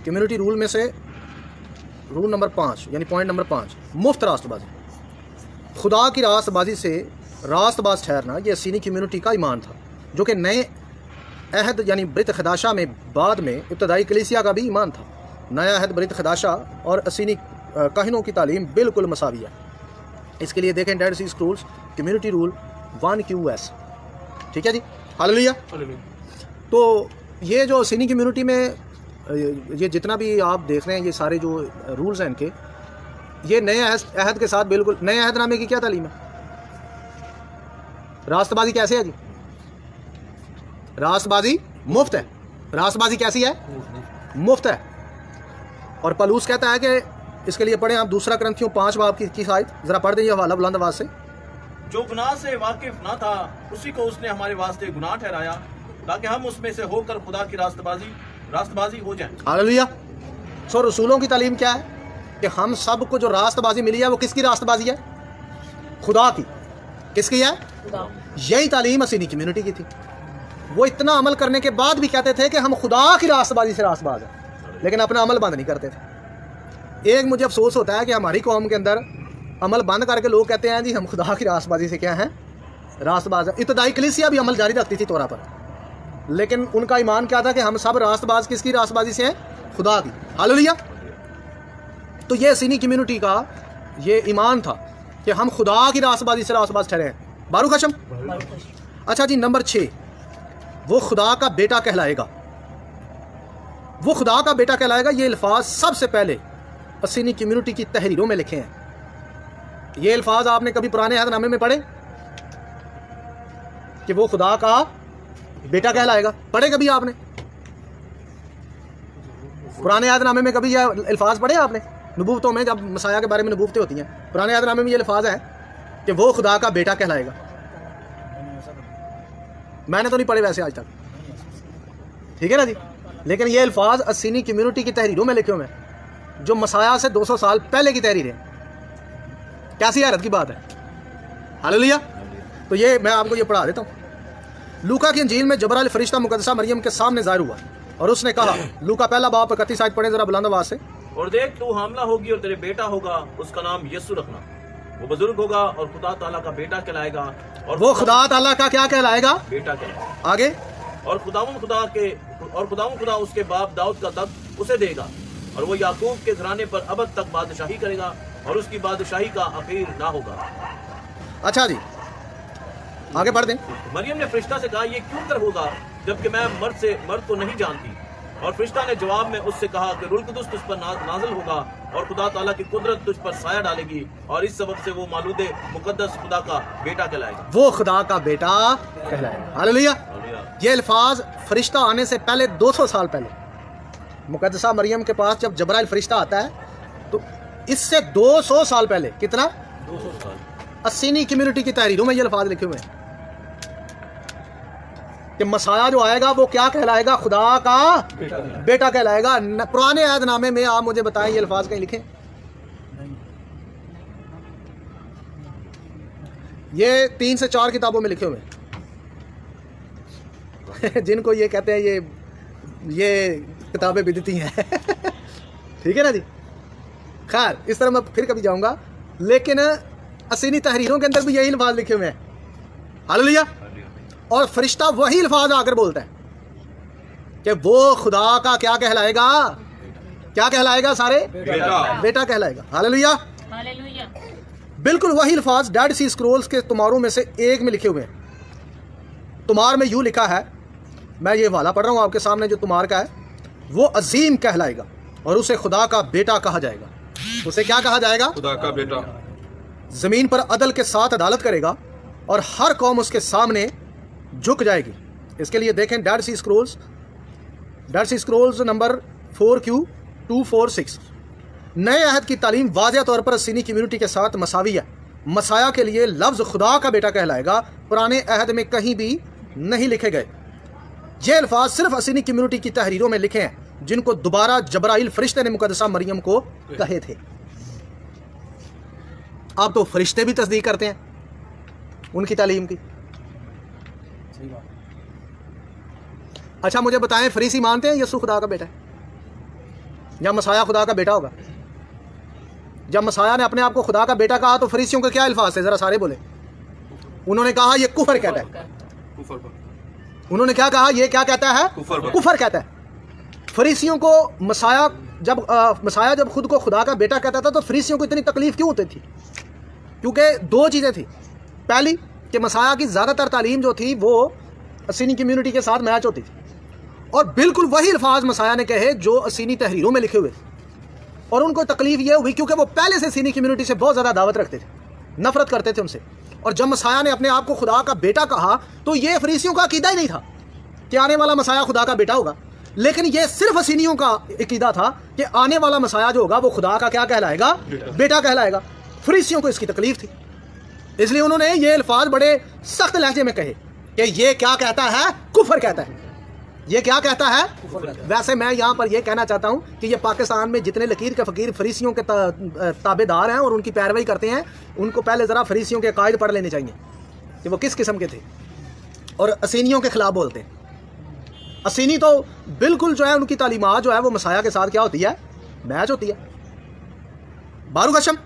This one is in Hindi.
कम्युनिटी रूल में से रूल नंबर 5 यानी पॉइंट नंबर 5, मुफ्त रास्तबाजी। खुदा की रास्तबाजी से रास्तबाज ठहरना ये असीनी कम्युनिटी का ईमान था, जो कि नए अहद यानी ब्रित खदाशा में बाद में इब्तदाई कलीसिया का भी ईमान था। नया अहद ब्रित खदाशा और असीनी काहिनों की तालीम बिल्कुल मसावी है। इसके लिए देखें डेड सी स्क्रोल्स कम्युनिटी रूल 1QS। ठीक है जी, हालेलुया। तो ये जो असीनी कम्युनिटी में ये जितना भी आप देख रहे हैं, ये सारे जो रूल्स हैं इनके, ये नए अहद के साथ बिल्कुल नए अहदनामे की क्या तालीम है? रास्तबाजी कैसे है जी? रास्तबाजी मुफ्त है। रास्तबाजी कैसी है? मुफ्त है। और पलूस कहता है कि इसके लिए पढ़ें आप 2 करंथियों 5 बाब की आयत, जरा पढ़ दें ये हवाला बुलंद आवाज से। जो गुनाह से वाकिफ ना था उसी को उसने हमारे वास्ते गुनाह ठहराया, ताकि हम उसमें से होकर खुदा की रास्तबाजी हो जाए। हालेलुया। सो रसूलों की तालीम क्या है कि हम सब को जो रास्तबाजी मिली है वो किसकी रास्तबाजी है? खुदा की। किसकी है? यही तालीम असीनी कम्युनिटी की थी। वो इतना अमल करने के बाद भी कहते थे कि हम खुदा की रास्तबाजी से रास्तबाज हैं, लेकिन अपना अमल बंद नहीं करते थे। एक मुझे अफसोस होता है कि हमारी कौम के अंदर अमल बंद करके लोग कहते हैं जी हम खुदा की रास्तबाजी से क्या हैं? रास्तबाज है। इब्तदाई कलीसिया भी अमल जारी रखती थी तौरा पर, लेकिन उनका ईमान क्या था कि हम सब रास्तबाज किसकी रास्तबाजी से हैं? खुदा की। हालेलुया। तो ये असीनी कम्युनिटी का ये ईमान था कि हम खुदा की रास्तबाजी से रास्तबाज ठहरे हैं। बारूक हशम। अच्छा जी, नंबर 6, वो खुदा का बेटा कहलाएगा। वो खुदा का बेटा कहलाएगा, ये अल्फाज सबसे पहले असीनी कम्युनिटी की तहरीरों में लिखे हैं। ये अल्फाज आपने कभी पुराने अहदनामे में पढ़े कि वो खुदा का बेटा कहलाएगा? पढ़े कभी आपने पुराने अहदनामे में? कभी ये अल्फाज पढ़े आपने? नबूवतों में जब मसाया के बारे में नबूवतें होती हैं, पुराने अहदनामे में ये अल्फाज है कि वो खुदा का बेटा कहलाएगा। मैंने तो नहीं पढ़े वैसे आज तक, ठीक है ना जी। लेकिन ये अल्फाज असीनी कम्युनिटी की तहरीरों में लिखे हुए हैं, जो मसाया से 200 साल पहले की तहरीर है। कैसी हैरत की बात है। हालेलुया। तो ये मैं आपको ये पढ़ा देता हूँ। लूका की इंजील में जबराइल फरिश्ता मुकद्दसा मरियम के सामने ज़ाहिर हुआ और उसने कहा, लूका 1 बाब 31 आयत पढ़े जरा बुलंद आवाज से। और देख तू हामला होगी और तेरे बेटा होगा, उसका नाम यीशु रखना। वो बुजुर्ग होगा और खुदा ताला का बेटा कहलाएगा। और वो खुदा ताला का क्या कहलाएगा? बेटा कहलाएगा। आगे, और खुदा उसके बाप दाऊद का तख्त उसे देगा और वो याकूब के घराने पर अबद तक बादशाही करेगा और उसकी बादशाही का आखिर ना होगा। अच्छा जी, आगे बढ़ दें। मरियम ने फरिश्ता से कहा, ये क्यों कर होगा जबकि मैं मर्द को नहीं जानती? और फरिश्ता ने जवाब में उससे कहा कि रूह कुद्दुस तुझ पर नाज़िल होगा और खुदा ताला की कुदरत तुझ पर साया डालेगी और इस सबब से वो मालूदे मुकद्दस खुदा का बेटा कहलाएगा। वो खुदा का बेटा कहलाएगा। हालेलुया। ये अल्फाज फरिश्ता आने से पहले 200 साल पहले मुकद्दसा मरियम के पास जब जबराइल फरिश्ता आता है, तो इससे 200 साल पहले, कितना? 200 साल, असीनी कम्युनिटी की तहरीरों में ये अल्फाज लिखे हुए हैं कि मसाया जो आएगा वो क्या कहलाएगा? खुदा का बेटा कहलाएगा। पुराने अहदनामे में आप मुझे बताएं ये अल्फाज कहीं लिखे? ये 3 से 4 किताबों में लिखे हुए हैं जिनको ये कहते हैं ये किताबें बिदती हैं ठीक है ना जी। खैर, इस तरह मैं फिर कभी जाऊंगा, लेकिन असीनी तहरीरों के अंदर भी यही अल्फाज लिखे हुए हैं। हालेलुया। और फरिश्ता वही अल्फाज आकर बोलता है कि वो खुदा का क्या कहलाएगा? क्या कहलाएगा? सारे बेटा कहलाएगा। हालेलुया। बिल्कुल वही अल्फाज डेड सी स्क्रोल्स के तुमारों में से एक में लिखे हुए हैं। तुमार में यूं लिखा है, मैं ये वाला पढ़ रहा हूं आपके सामने, जो तुमार का है, वो अजीम कहलाएगा और उसे खुदा का बेटा कहा जाएगा। उसे क्या कहा जाएगा? खुदा का बेटा। जमीन पर अदल के साथ अदालत करेगा और हर कौम उसके सामने झुक जाएगी। इसके लिए देखें डेड सी स्क्रोल्स नंबर 4Q246। नए अहद की तालीम वाज़ेह तौर पर असीनी कम्युनिटी के साथ मसावी है। मसाया के लिए लफ्ज़ खुदा का बेटा कहलाएगा पुराने अहद में कहीं भी नहीं लिखे गए। ये अल्फाज सिर्फ असीनी कम्युनिटी की तहरीरों में लिखे हैं, जिनको दोबारा जबराइल फरिश्ते ने मुकद्दसा मरियम को कहे थे। आप तो फरिश्ते भी तस्दीक करते हैं उनकी तालीम की। अच्छा मुझे बताएं, फरीसी मानते हैं यीशु खुदा का बेटा है या मसाया खुदा का बेटा होगा? जब मसाया ने अपने आप को खुदा का बेटा कहा तो फरीसियों के क्या अल्फाज थे, जरा सारे बोले। उन्होंने कहा ये कुफर कहता है। उन्होंने क्या कहा? ये क्या कहता है? कुफर कहता है। फरीसियों को मसाया जब खुद को खुदा का बेटा कहता था तो फरीसियों को इतनी तकलीफ क्यों होती थी? क्योंकि दो चीज़ें थी। पहली कि मसाया की ज़्यादातर तालीम जो थी वो असीनी कम्युनिटी के साथ मैच होती थी, और बिल्कुल वही अल्फाज मसाया ने कहे जो असीनी तहरीरों में लिखे हुए थे। और उनको तकलीफ ये हुई क्योंकि वो पहले से असीनी कम्युनिटी से बहुत ज़्यादा दावत रखते थे, नफरत करते थे उनसे। और जब मसाया ने अपने आप को खुदा का बेटा कहा तो ये फरीसियों का अकीदा ही नहीं था कि आने वाला मसाया खुदा का बेटा होगा, लेकिन ये सिर्फ असीनियों का अकीदा था कि आने वाला मसाया जो होगा वो खुदा का क्या कहलाएगा? बेटा कहलाएगा। फरीसियों को इसकी तकलीफ थी, इसलिए उन्होंने ये अल्फाज बड़े सख्त लहजे में कहे कि ये क्या कहता है? कुफर कहता है। ये क्या कहता है? वैसे मैं यहाँ पर यह कहना चाहता हूँ कि ये पाकिस्तान में जितने लकीर के फ़कीर फरीसियों के ताबेदार हैं और उनकी पैरवी करते हैं, उनको पहले ज़रा फरीसियों के कायद पढ़ लेने चाहिए कि वो किस किस्म के थे और असीनियों के खिलाफ बोलते हैं। असीनी तो बिल्कुल जो है उनकी तालीमात जो है वो मसाया के साथ क्या होती है? मैच होती है। बारूक हशम